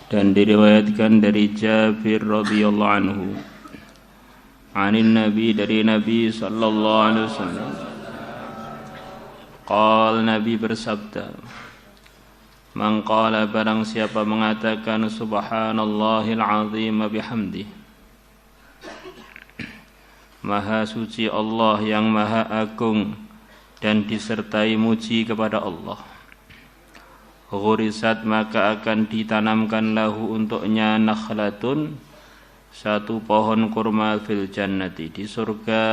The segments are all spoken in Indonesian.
Dan diriwayatkan dari Jabir radhiyallahu anhu, anin Nabi, dari Nabi sallallahu alaihi wasallam, qala, Nabi bersabda, man qala, barang siapa mengatakan subhanallahil azim bihamdi, maha suci Allah yang maha agung dan disertai muji kepada Allah, ghurisat, maka akan ditanamkan lahu untuknya nakhlatun, satu pohon kurma, fil jannati, di surga.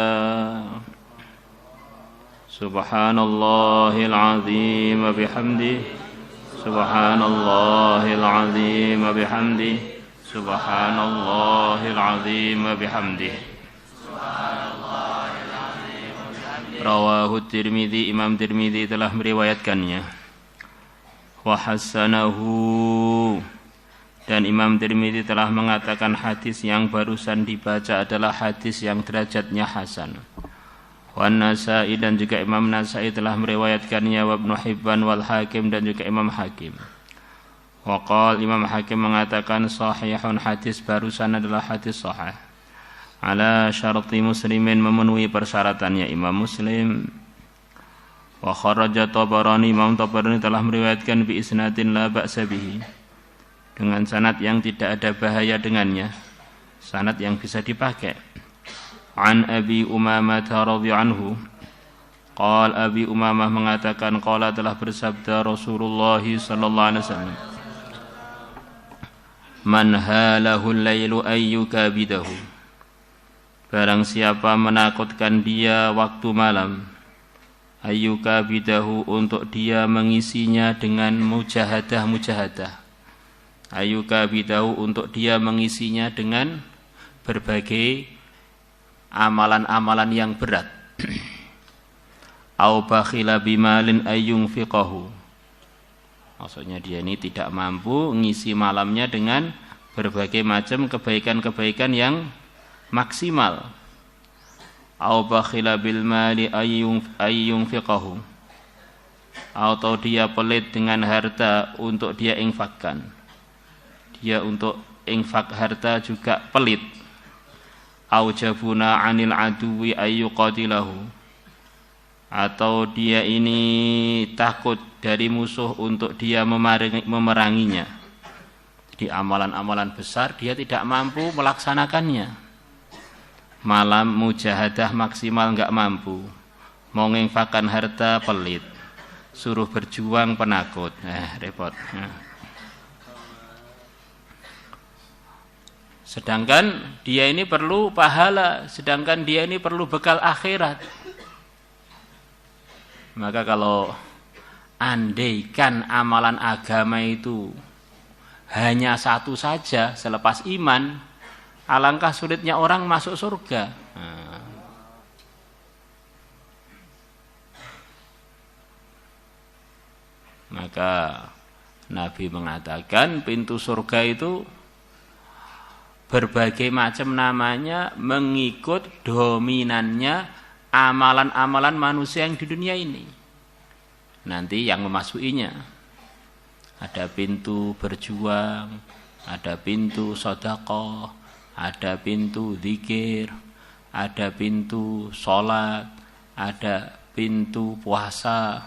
Subhanallahil azim bihamdi, subhanallahil azim bihamdi, subhanallahil azim bihamdi. Rawahu Tirmidzi, Imam Tirmidzi telah meriwayatkannya. Wa hasanahu, dan Imam Tirmidzi telah mengatakan hadis yang barusan dibaca adalah hadis yang derajatnya hasan. Wa Nasa'i, dan juga Imam Nasa'i telah meriwayatkannya, wa Ibnu Hibban wal Hakim, dan juga Imam Hakim. Wa qala, Imam Hakim mengatakan sahihun, hadis barusan adalah hadis sahih. Ala syarti Muslimin, memenuhi persyaratannya Imam Muslim. Wa kharaja Tabarani, Imam Tabarani telah meriwayatkan bi isnadin la ba'sa bihi, dengan sanad yang tidak ada bahaya dengannya, sanad yang bisa dipakai. An Abi Umamah radhiyallahu anhu, qala, Abi Umamah mengatakan, qala, telah bersabda Rasulullah sallallahu alaihi wasallam, man halahu al-lailu ayyukabidahu, barang siapa menakutkan dia waktu malam, ayyukabidahu, untuk dia mengisinya dengan mujahadah, ayyukabidahu, untuk dia mengisinya dengan berbagai amalan-amalan yang berat. Au bakhila bimalin ayyunfiqahu, maksudnya dia ini tidak mampu mengisi malamnya dengan berbagai macam kebaikan-kebaikan yang maksimal. Au bakhila bil mali ayyunfiqahu, atau dia pelit dengan harta untuk dia infakkan, dia untuk infak harta juga pelit. Au jabuna anil aduwi ayyuqatilahu, atau dia ini takut dari musuh untuk dia memeranginya. Di amalan-amalan besar dia tidak mampu melaksanakannya. Malam mujahadah maksimal enggak mampu, mau nginfakkan harta pelit, suruh berjuang penakut, repot. Sedangkan dia ini perlu pahala, sedangkan dia ini perlu bekal akhirat. Maka kalau andaikan amalan agama itu hanya satu saja selepas iman, alangkah sulitnya orang masuk surga. Maka Nabi mengatakan pintu surga itu berbagai macam namanya, mengikut dominannya amalan-amalan manusia yang di dunia ini. Nanti yang memasukinya ada pintu berjuang, ada pintu sedekah, ada pintu zikir, ada pintu sholat, ada pintu puasa.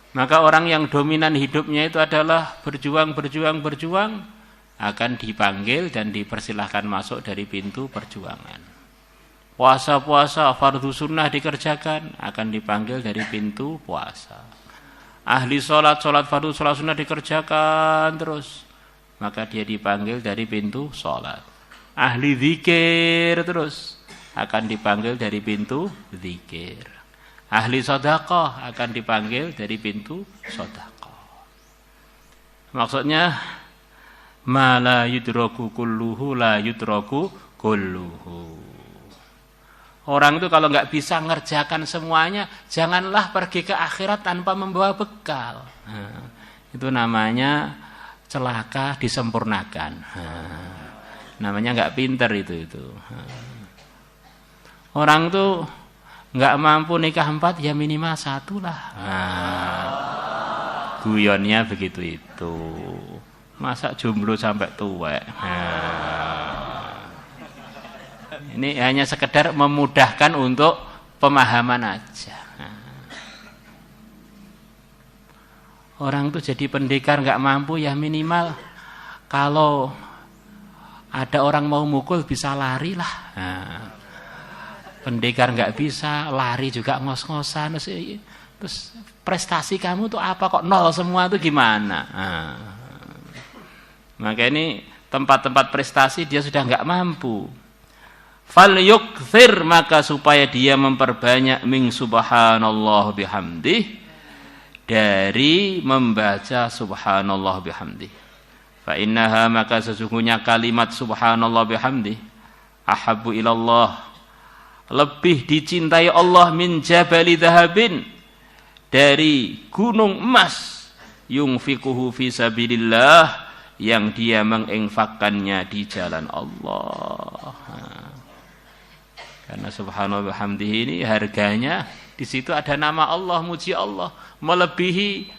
Maka orang yang dominan hidupnya itu adalah berjuang akan dipanggil dan dipersilahkan masuk dari pintu perjuangan. Puasa fardu sunnah dikerjakan, akan dipanggil dari pintu puasa. Ahli sholat fardu, sholat sunnah dikerjakan terus, maka dia dipanggil dari pintu sholat. Ahli zikir terus, akan dipanggil dari pintu zikir. Ahli sedekah akan dipanggil dari pintu sedekah. Maksudnya ma la yudraku kulluhu la yudraku kulluhu. Orang itu kalau enggak bisa ngerjakan semuanya, janganlah pergi ke akhirat tanpa membawa bekal. Itu namanya celaka disempurnakan. Namanya enggak pinter itu. Orang tuh enggak mampu nikah 4, ya minimal 1 lah. guyonnya begitu itu. Masa jomblo sampai tuwek. Ini hanya sekedar memudahkan untuk pemahaman aja. Orang tuh jadi pendekar nggak mampu ya minimal kalau ada orang mau mukul bisa lari lah. Pendekar nggak bisa lari juga ngos-ngosan. Terus prestasi kamu tuh apa kok nol semua tuh gimana? Maka ini tempat-tempat prestasi dia sudah nggak mampu. Fal yukthir, maka supaya dia memperbanyak min subhanallah bihamdih, dari membaca subhanallah bihamdih. Fa innaha, maka sesungguhnya kalimat subhanallah bihamdih ahabbu ilallah, lebih dicintai Allah min jabali dhahabin, dari gunung emas, yunfikuhu fi sabilillah, yang dia menginfakkannya di jalan Allah. Karena subhanallah bihamdihi ini harganya di situ ada nama Allah, muji Allah, melebihi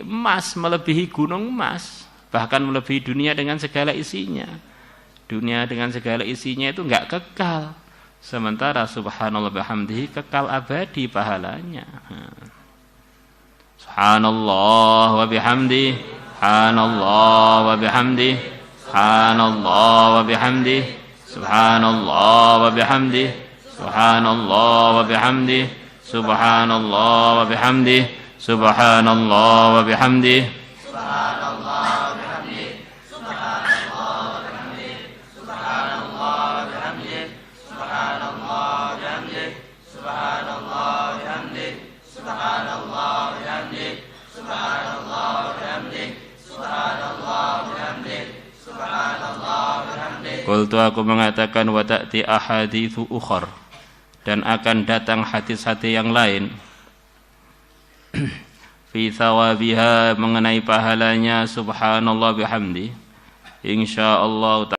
emas, melebihi gunung emas, bahkan melebihi dunia dengan segala isinya. Dunia dengan segala isinya itu enggak kekal, sementara subhanallah bihamdihi kekal abadi pahalanya. Subhanallah wa bihamdihi, subhanallah wa bihamdihi, subhanallah wa bihamdihi, subhanallah wa bihamdihi, subhanallah wa bihamdihi, subhanallah wa bihamdihi, subhanallah wa bihamdihi, subhanallah wa bihamdihi, subhanallah wa bihamdihi, subhanallah wa bihamdihi, subhanallah wa bihamdihi, subhanallah wa bihamdihi, subhanallah wa bihamdihi, subhanallah wa bihamdihi, subhanallah wa bihamdihi, subhanallah wa bihamdihi. Qultu, aku mengatakan, wa ta'ti ahaditsu ukhar, dan akan datang hadis-hadis yang lain fi thawabiha, mengenai pahalanya subhanallah bihamdi, insyaallah